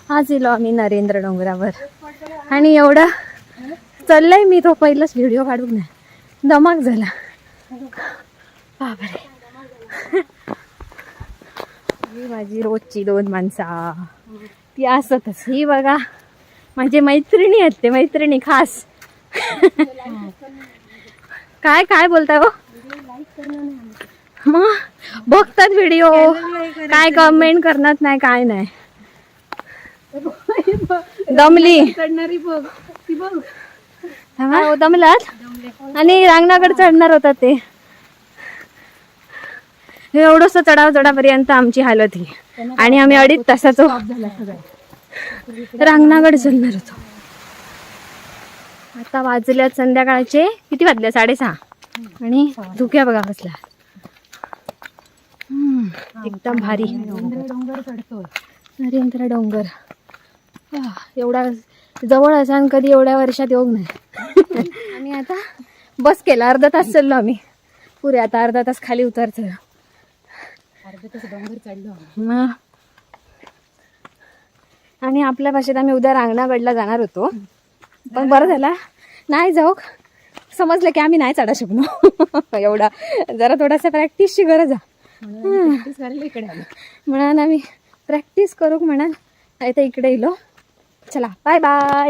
आज येलो आम्ही नरेंद्र डोंगरावर आणि एवढं चाललंय मी तो पहिलाच व्हिडिओ काढून नाही दमाक झाला बापरे. ही माझी रोजची 2 माणसा ती असतच. ही बघा माझी मैत्रिणी आहेत ते मैत्रिणी खास. काय काय बोलताय हो मग बघतात व्हिडिओ काय कमेंट करणार नाही काय नाही. दमली दमलात आणि रांगणाकडे चढणार होता ते एवढंस चढापर्यंत आमची हालत ही आणि आम्ही 2.5 तासाचो रांगणाकडे चढणार होतो. आता वाजल्यात संध्याकाळचे किती वाजले 6:30 आणि धुक्या बघा कसला एकदम भारी डोंगर चढतोय नरेंद्र डोंगर. एवढा जवळ असा कधी एवढ्या वर्षात येऊ नाही. आणि आता बस केला 1/2 तास चाललो आम्ही पुरे. आता 1/2 तास खाली उतरतो 1/2 तास डोंगर चढलो. आणि आपल्या भाषेत आम्ही उद्या रांगणागडला जाणार होतो पण बरं झाला नाही जाऊ. समजलं की आम्ही नाही चढा शकलो एवढा जरा थोडासा प्रॅक्टिसची गरज आहे म्हणून आम्ही प्रॅक्टिस करू म्हणून इकडे येलो. चला बाय बाय.